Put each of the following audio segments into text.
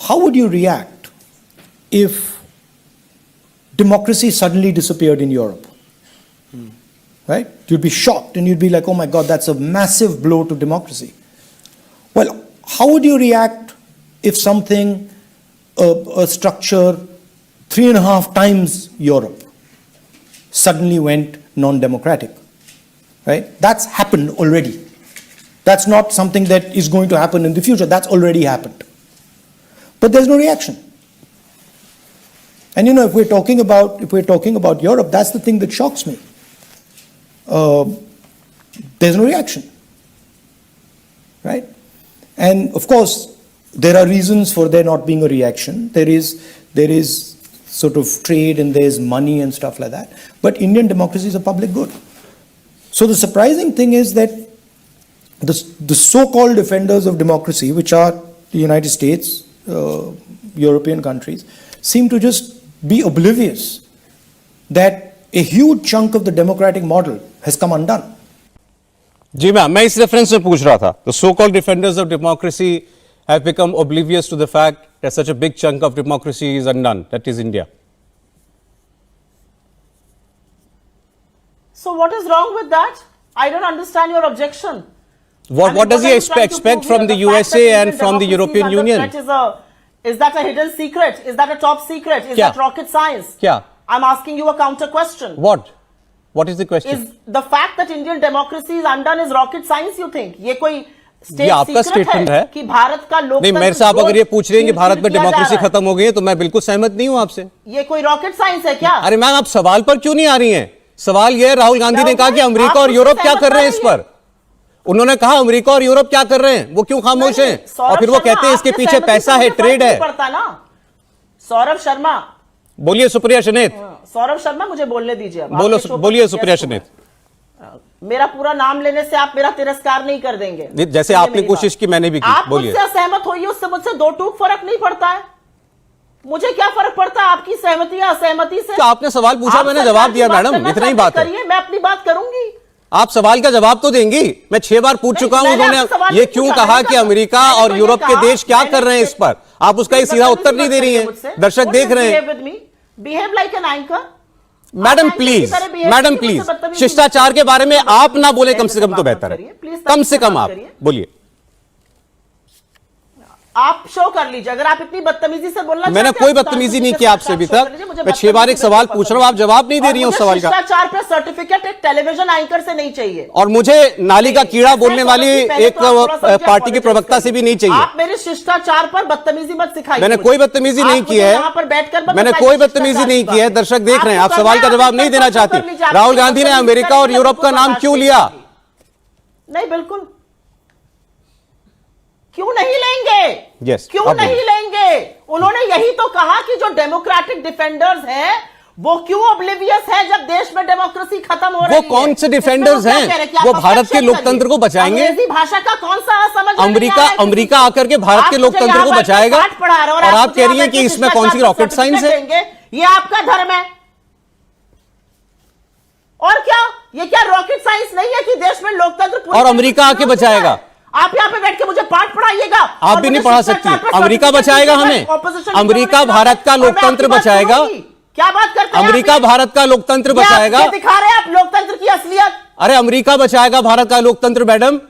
how would you react if democracy suddenly disappeared in Europe? Right? You'd be shocked and you'd be like, oh my God, that's a massive blow to democracy. Well, how would you react if something, a structure 3.5 times Europe suddenly went non-democratic? Right? That's happened already. That's not something that is going to happen in the future. That's already happened. But there's no reaction. And if we're talking about Europe, that's the thing that shocks me. There's no reaction, right? And of course, there are reasons for there not being a reaction. There is sort of trade and there's money and stuff like that. But Indian democracy is a public good. So the surprising thing is that the so-called defenders of democracy, which are the United States, European countries, seem to just be oblivious that a huge chunk of the democratic model has come undone. जी मैं इस reference में पूछ रहा था. The so-called defenders of democracy have become oblivious to the fact that such a big chunk of democracy is undone. That is India. So what is wrong with that? I don't understand your objection. What does he expect from the USA and from the European Union? Is that a hidden secret? Is that a top secret? Is that rocket science? Yeah. I'm asking you a counter question. What is the question? Is the fact that Indian democracy is undone is rocket science, you think? ये कोई ये आपका statement है कि भारत का लोकतंत्र, नहीं, मेरे से आप अगर ये पूछ रहे हैं कि भारत में डेमोक्रेसी खत्म हो गई है तो मैं बिल्कुल सहमत नहीं हूं आपसे. ये कोई रॉकेट साइंस है क्या? अरे मैम, आप सवाल पर क्यों नहीं आ रही हैं? सवाल ये है, राहुल गांधी ने कहा कि अमेरिका और यूरोप क्या कर रहे हैं इस पर. उन्होंने कहा अमेरिका और यूरोप क्या कर रहे हैं, वो क्यों खामोश हैं? और फिर वो कहते हैं इसके पीछे पैसा है, ट्रेड है. सौरभ शर्मा, बोलिए. सुप्रिया शनेत. सौरभ शर्मा, मुझे बोलने दीजिए. बोलिए सुप्रिया शनेत. मेरा पूरा नाम लेने से आप मेरा तिरस्कार नहीं कर देंगे, जैसे आपने कोशिश की, मैंने भी की. आप बोलिए. मुझसे असहमत होइए, उससे मुझसे दो टूक फर्क नहीं पड़ता है. मुझे क्या फर्क पड़ता है आपकी सहमति या असहमति से? तो आपने सवाल पूछा, मैंने जवाब दिया. मैडम, इतना ही बात है. मैं अपनी बात करूंगी, आप सवाल का जवाब तो देंगी. मैं 6 बार पूछ चुका हूं. उन्होंने ये क्यों कहा कि अमेरिका और यूरोप के देश क्या कर रहे हैं इस पर? आप उसका एक सीधा उत्तर नहीं दे रही हैं. दर्शक देख रहे हैं. Behave like an anchor. Madam please, शिष्टाचार के बारे में आप ना बोले कम से कम तो बेहतर है. कम से कम आप बोलिए. आप शो कर लीजिए. अगर आप इतनी बदतमीजी से बोलना, मैंने कोई बदतमीजी नहीं की आपसे अभी तक. मैं 6 बार एक सवाल पूछ रहा हूं, आप जवाब नहीं दे रही हैं उस सवाल का. शिष्टाचार पे सर्टिफिकेट एक टेलीविजन एंकर से नहीं चाहिए, और मुझे नाली का कीड़ा बोलने वाली एक पार्टी के प्रवक्ता से भी नहीं चाहिए. आप मेरे शिष्टाचार पर बदतमीजी मत सिखाइए. मैंने कोई बदतमीजी नहीं की है. यहाँ पर बैठकर मैंने कोई बदतमीजी नहीं की है. दर्शक देख रहे हैं. आप सवाल का जवाब नहीं देना चाहती. राहुल गांधी ने अमेरिका और यूरोप का नाम क्यों लिया? नहीं, बिल्कुल क्यों नहीं लेंगे? क्यों नहीं लेंगे? उन्होंने यही तो कहा कि जो डेमोक्रेटिक डिफेंडर्स हैं वो क्यों ऑब्लिवियस है जब देश में डेमोक्रेसी खत्म हो रही है. वो कौन से डिफेंडर्स हैं? वो भारत के लोकतंत्र को बचाएंगे. अंग्रेजी भाषा का कौन सा असमझ? अमेरिका आकर के भारत के लोकतंत्र को बचाएगा, और आप कह रही हैं कि इसमें कौन सी रॉकेट साइंस है? ये आपका धर्म है. और क्या ये क्या रॉकेट साइंस नहीं है कि देश में लोकतंत्र और अमेरिका आके बचाएगा? आप यहाँ पे बैठ के मुझे पाठ पढ़ाइएगा. आप भी नहीं पढ़ा सकती. अमेरिका बचाएगा हमें. अमेरिका भारत का लोकतंत्र बचाएगा. क्या बात करते हैं? अमेरिका भारत का लोकतंत्र बचाएगा. दिखा रहे हैं आप लोकतंत्र की असलियत. अरे अमेरिका बचाएगा भारत का लोकतंत्र. मैडम,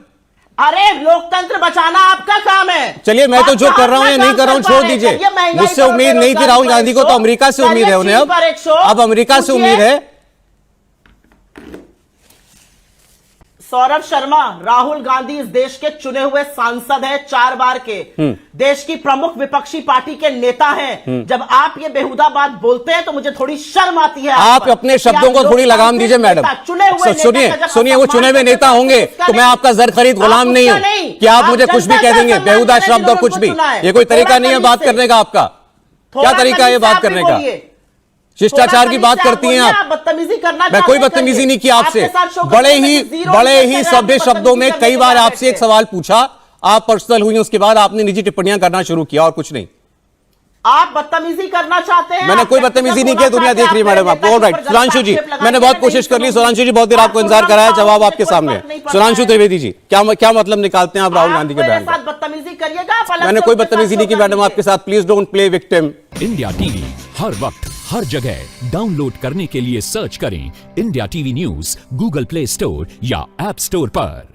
अरे लोकतंत्र बचाना आपका काम है. चलिए, मैं तो जो कर रहा हूं या नहीं कर रहा हूं छोड़ दीजिए. मुझसे उम्मीद नहीं थी राहुल गांधी को, तो अमेरिका से उम्मीद है उन्हें. अब अमेरिका से उम्मीद है. सौरभ शर्मा, राहुल गांधी इस देश के चुने हुए सांसद हैं 4 बार के. देश की प्रमुख विपक्षी पार्टी के नेता हैं. जब आप ये बेहुदा बात बोलते हैं तो मुझे थोड़ी शर्म आती है. आप अपने शब्दों को थोड़ी लगाम दीजिए मैडम. सुनिए, वो चुने हुए नेता होंगे तो मैं आपका जर खरीद गुलाम नहीं हूं कि आप मुझे कुछ भी कह देंगे, बेहुदा शब्द और कुछ भी. ये कोई तरीका नहीं है बात करने का आपका. क्या तरीका है बात करने का? शिष्टाचार की बात करती हैं आप. बदतमीजी करना. मैं कोई बदतमीजी नहीं की आपसे. बड़े ही सभ्य शब्दों में कई बार आपसे एक सवाल पूछा, आप पर्सनल हुई, उसके बाद आपने निजी टिप्पणियां करना शुरू किया और कुछ नहीं. आप बदतमीजी करना चाहते हैं। मैंने कोई बदतमीजी नहीं किया, दुनिया देख रही है मैडम आपको। ऑलराइट सुधांशु जी, मैंने बहुत कोशिश कर ली सुधांशु जी, बहुत देर आपको इंतजार कराया, जवाब आपके सामने। सुधांशु त्रिवेदी जी, क्या मतलब निकालते हैं आप राहुल गांधी के बयान का? बदतमीजी करिएगा। मैंने कोई बदतमीजी नहीं की मैडम आपके साथ, please don't play victim. India TV हर वक्त हर जगह डाउनलोड करने के लिए सर्च करें India TV news Google Play Store या ऐप स्टोर पर।